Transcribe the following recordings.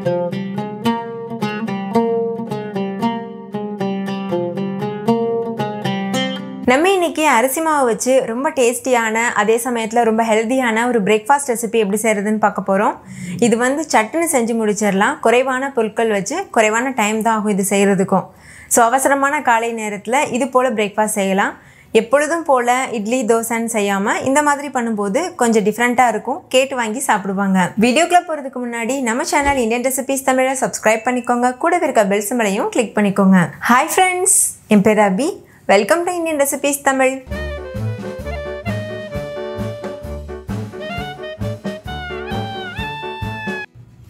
நம்ம இன்னைக்கு அரிசி மாவு வச்சு ரொம்ப டேஸ்டியான அதே சமயத்தில் ரொம்ப ஹெல்தியான ஒரு பிரேக்ஃபாஸ்ட் ரெசிபி எப்படி செய்கிறதுன்னு பார்க்க போகிறோம். இது வந்து சட்டுன்னு செஞ்சு முடிச்சிடலாம். குறைவான பொருட்கள் வச்சு குறைவான டைம் தான் ஆகும் இது செய்கிறதுக்கும். ஸோ அவசரமான காலை நேரத்தில் இது போல் பிரேக்ஃபாஸ்ட் செய்யலாம். எப்பொழுதும் போல் இட்லி தோசைன்னு செய்யாமல் இந்த மாதிரி பண்ணும்போது கொஞ்சம் டிஃப்ரெண்ட்டாக இருக்கும். கேட்டு வாங்கி சாப்பிடுவாங்க. வீடியோக்குள்ளே போகிறதுக்கு முன்னாடி நம்ம சேனல் இந்தியன் ரெசிபீஸ் தமிழை சப்ஸ்கிரைப் பண்ணிக்கோங்க. கூடவே இருக்க பெல் சிம்பலையும் கிளிக் பண்ணிக்கோங்க. ஹாய் ஃப்ரெண்ட்ஸ், என் பேர் Abhi. Welcome to Indian recipes Tamil.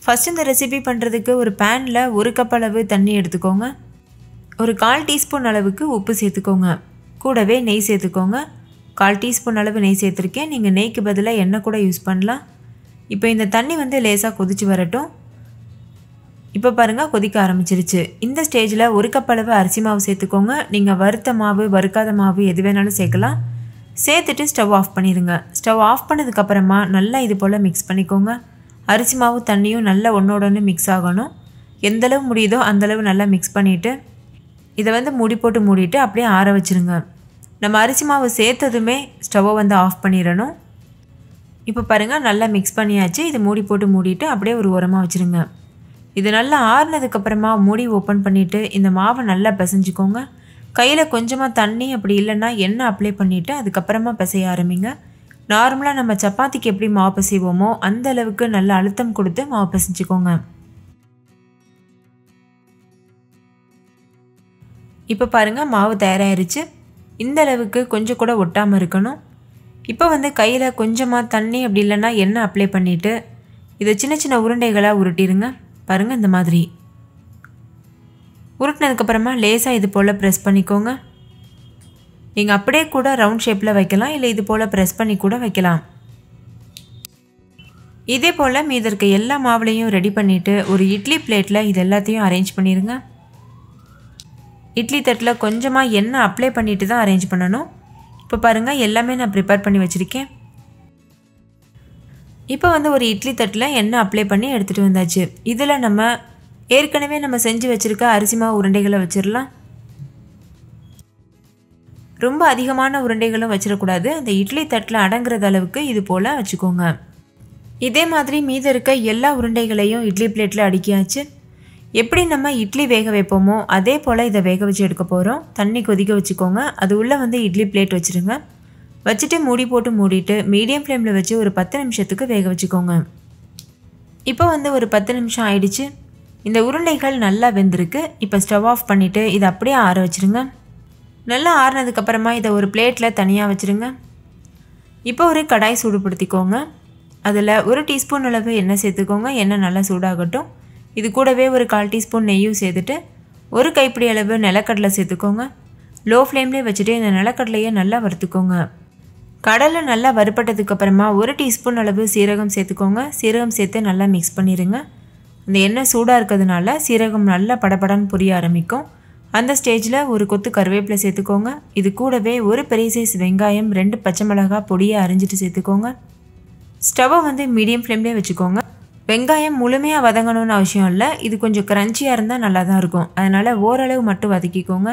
First இந்த ரெசிபி பண்ணுறதுக்கு ஒரு பேனில் 1 கப் அளவு தண்ணி எடுத்துக்கோங்க. ஒரு 1/4 டீஸ்பூன் அளவுக்கு உப்பு சேர்த்துக்கோங்க. கூடவே நெய் சேர்த்துக்கோங்க. 1/4 டீஸ்பூன் அளவு நெய் சேர்த்துருக்கேன். நீங்கள் நெய்க்கு பதிலாக எண்ணெய் கூட யூஸ் பண்ணலாம். இப்போ இந்த தண்ணி வந்து லேசாக கொதிச்சு வரட்டும். இப்போ பாருங்கள், கொதிக்க ஆரம்பிச்சிருச்சு. இந்த ஸ்டேஜில் 1 கப் அளவு அரிசி மாவு சேர்த்துக்கோங்க. நீங்கள் வறுத்த மாவு வறுக்காத மாவு எது வேணாலும் சேர்க்கலாம். சேர்த்துட்டு ஸ்டவ் ஆஃப் பண்ணிடுங்க. ஸ்டவ் ஆஃப் பண்ணதுக்கப்புறமா நல்லா இது போல் மிக்ஸ் பண்ணிக்கோங்க. அரிசி மாவு தண்ணியும் நல்லா ஒன்றோட ஒன்று மிக்ஸ் ஆகணும். எந்தளவு முடியுதோ அந்தளவு நல்லா மிக்ஸ் பண்ணிவிட்டு இதை வந்து மூடி போட்டு மூடிட்டு அப்படியே ஆற வச்சுருங்க. நம்ம அரிசி மாவு சேர்த்ததுமே ஸ்டவ்வை வந்து ஆஃப் பண்ணிடணும். இப்போ பாருங்கள், நல்லா மிக்ஸ் பண்ணியாச்சு. இதை மூடி போட்டு மூடிட்டு அப்படியே ஒரு ஓரமாக வச்சுருங்க. இது நல்லா ஆறுனதுக்கப்புறமா மூடி ஓப்பன் பண்ணிவிட்டு இந்த மாவை நல்லா பிசைஞ்சிக்கோங்க. கையில் கொஞ்சமாக தண்ணி அப்படி இல்லைன்னா எண்ணெய் அப்ளை பண்ணிவிட்டு அதுக்கப்புறமா பிசைய ஆரம்பிங்க. நார்மலாக நம்ம சப்பாத்திக்கு எப்படி மாவு பிசைவோமோ அந்த அளவுக்கு நல்லா அழுத்தம் கொடுத்து மாவு பிசைஞ்சிக்கோங்க. இப்போ பாருங்கள், மாவு தயாராகிருச்சு. இந்த அளவுக்கு கொஞ்சம் கூட ஒட்டாமல் இருக்கணும். இப்போ வந்து கையில் கொஞ்சமாக தண்ணி அப்படி இல்லைன்னா எண்ணெய் அப்ளை பண்ணிவிட்டு இதை சின்ன சின்ன உருண்டைகளாக உருட்டிடுங்க. பாருங்கள், இந்த மாதிரி உருட்டினதுக்கப்புறமா லேசாக இது போல் ப்ரெஸ் பண்ணிக்கோங்க. நீங்கள் அப்படியே கூட ரவுண்ட் ஷேப்பில் வைக்கலாம், இல்லை இது போல் ப்ரெஸ் பண்ணி கூட வைக்கலாம். இதே போல் மீதி இருக்க எல்லா மாவுலையும் ரெடி பண்ணிவிட்டு ஒரு இட்லி பிளேட்டில் இது எல்லாத்தையும் அரேஞ்ச் பண்ணிடுங்க. இட்லி தட்டில் கொஞ்சமாக எண்ணெய் அப்ளை பண்ணிவிட்டு தான் அரேஞ்ச் பண்ணணும். இப்போ பாருங்கள், எல்லாமே நான் ப்ரிப்பேர் பண்ணி வச்சுருக்கேன். இப்போ வந்து ஒரு இட்லி தட்டில் எண்ணெய் அப்ளை பண்ணி எடுத்துகிட்டு வந்தாச்சு. இதில் நம்ம ஏற்கனவே நம்ம செஞ்சு வச்சுருக்க அரிசி மாவு உருண்டைகளை வச்சிடலாம். ரொம்ப அதிகமான உருண்டைகளும் வச்சிடக்கூடாது. அந்த இட்லி தட்டில் அடங்குறது அளவுக்கு இது போல் வச்சுக்கோங்க. இதே மாதிரி மீதி இருக்க எல்லா உருண்டைகளையும் இட்லி பிளேட்டில் அடுக்கியாச்சு. எப்படி நம்ம இட்லி வேக வைப்போமோ அதே போல் இதை வேக வச்சு எடுக்க போகிறோம். தண்ணி கொதிக்க வச்சுக்கோங்க. அது உள்ளே வந்து இட்லி பிளேட் வச்சுருங்க. வச்சுட்டு மூடி போட்டு மூடிட்டு மீடியம் ஃப்ளேமில் வச்சு ஒரு 10 நிமிஷத்துக்கு வேக வச்சுக்கோங்க. இப்போ வந்து ஒரு 10 நிமிஷம் ஆயிடுச்சு. இந்த உருண்டைகள் நல்லா வெந்திருக்கு. இப்போ ஸ்டவ் ஆஃப் பண்ணிவிட்டு இதை அப்படியே ஆற வச்சுருங்க. நல்லா ஆறினதுக்கப்புறமா இதை ஒரு பிளேட்டில் தனியாக வச்சுருங்க. இப்போ ஒரு கடாய் சூடுபடுத்திக்கோங்க. அதில் 1 டீஸ்பூன் அளவு எண்ணெய் சேர்த்துக்கோங்க. எண்ணெய் நல்லா சூடாகட்டும். இது கூடவே ஒரு 1/4 டீஸ்பூன் நெய்யும் சேர்த்துட்டு ஒரு கைப்பிடி அளவு நிலக்கடலை சேர்த்துக்கோங்க. லோ ஃப்ளேம்லேயே வச்சுட்டு இந்த நிலக்கடலையை நல்லா வறுத்துக்கோங்க. கடலை நல்லா வறுப்பட்டதுக்கப்புறமா 1 டீஸ்பூன் அளவு சீரகம் சேர்த்துக்கோங்க. சீரகம் சேர்த்து நல்லா மிக்ஸ் பண்ணிடுங்க. அந்த எண்ணெய் சூடாக இருக்கிறதுனால சீரகம் நல்லா படபடன்னு பொரிய ஆரம்பிக்கும். அந்த ஸ்டேஜில் ஒரு கொத்து கருவேப்பிலை சேர்த்துக்கோங்க. இது கூடவே ஒரு பெரிய சைஸ் வெங்காயம் 2 பச்சை மிளகாய் பொடியை அரிஞ்சிட்டு சேர்த்துக்கோங்க. ஸ்டவ்வை வந்து மீடியம் ஃப்ளேம்லேயே வச்சுக்கோங்க. வெங்காயம் முழுமையாக வதங்கணும்னு அவசியம் இல்லை. இது கொஞ்சம் க்ரன்ச்சியாக இருந்தால் நல்லா தான் இருக்கும். அதனால் ஓரளவு மட்டும் வதக்கிக்கோங்க.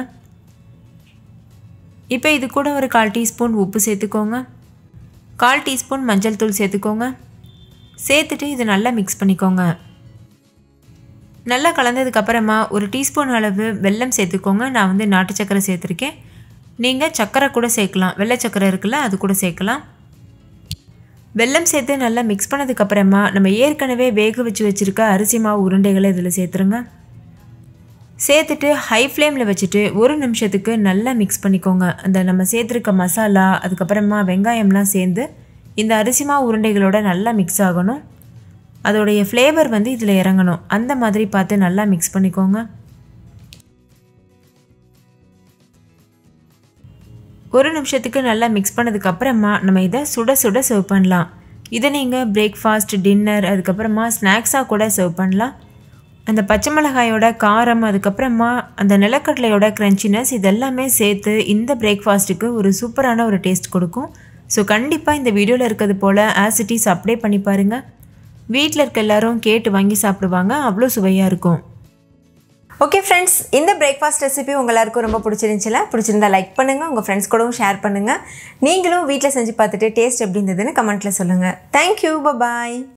இப்போ இது கூட ஒரு 1/4 டீஸ்பூன் உப்பு சேர்த்துக்கோங்க. 1/4 டீஸ்பூன் மஞ்சள் தூள் சேர்த்துக்கோங்க. சேர்த்துட்டு இது நல்லா மிக்ஸ் பண்ணிக்கோங்க. நல்லா கலந்ததுக்கப்புறமா ஒரு டீஸ்பூன் அளவு வெல்லம் சேர்த்துக்கோங்க. நான் வந்து நாட்டு சக்கரை சேர்த்துருக்கேன். நீங்கள் சக்கரை கூட சேர்க்கலாம். வெள்ளை சக்கரை இருக்குல்ல, அது கூட சேர்க்கலாம். வெல்லம் சேர்த்து நல்லா மிக்ஸ் பண்ணதுக்கப்புறமா நம்ம ஏற்கனவே வேக வச்சு வச்சுருக்க அரிசி மாவு உருண்டைகளை இதில் சேர்த்துருங்க. சேர்த்துட்டு ஹை ஃப்ளேமில் வச்சுட்டு 1 நிமிஷத்துக்கு நல்லா மிக்ஸ் பண்ணிக்கோங்க. அந்த நம்ம சேர்த்துருக்க மசாலா அதுக்கப்புறமா வெங்காயம்லாம் சேர்ந்து இந்த அரிசி மாவு உருண்டைகளோட நல்லா மிக்ஸ் ஆகணும். அதோடைய ஃப்ளேவர் வந்து இதில் இறங்கணும். அந்த மாதிரி பார்த்து நல்லா மிக்ஸ் பண்ணிக்கோங்க. 1 நிமிஷத்துக்கு நல்லா மிக்ஸ் பண்ணதுக்கப்புறமா நம்ம இதை சுட சுட சர்வ் பண்ணலாம். இதை நீங்கள் பிரேக்ஃபாஸ்ட், டின்னர் அதுக்கப்புறமா ஸ்நாக்ஸாக கூட சர்வ் பண்ணலாம். அந்த பச்சை மிளகாயோட காரம் அதுக்கப்புறமா அந்த நிலக்கடலையோட க்ரன்ச்சினஸ் இதெல்லாமே சேர்த்து இந்த பிரேக்ஃபாஸ்ட்டுக்கு ஒரு சூப்பரான ஒரு டேஸ்ட் கொடுக்கும். ஸோ கண்டிப்பாக இந்த வீடியோவில் இருக்கிறது போல் ஆஸ் இட் இஸ் அப்ளை பண்ணி பாருங்கள். வீட்டில் இருக்க எல்லாரும் கேட்டு வாங்கி சாப்பிடுவாங்க. அவ்வளோ சுவையாக இருக்கும். ஓகே ஃப்ரெண்ட்ஸ், இந்த பிரேக்ஃபாஸ்ட் ரெசிபி உங்கள் எல்லாருக்கும் ரொம்ப பிடிச்சிருந்துச்சுல? பிடிச்சிருந்தா லைக் பண்ணுங்கள், உங்கள் ஃப்ரெண்ட்ஸ் கூடவும் ஷேர் பண்ணுங்கள். நீங்களும் வீட்டில் செஞ்சு பார்த்துட்டு டேஸ்ட் எப்படி இருந்ததுன்னு கமெண்ட்டில் சொல்லுங்கள். தேங்க்யூ, பாய்.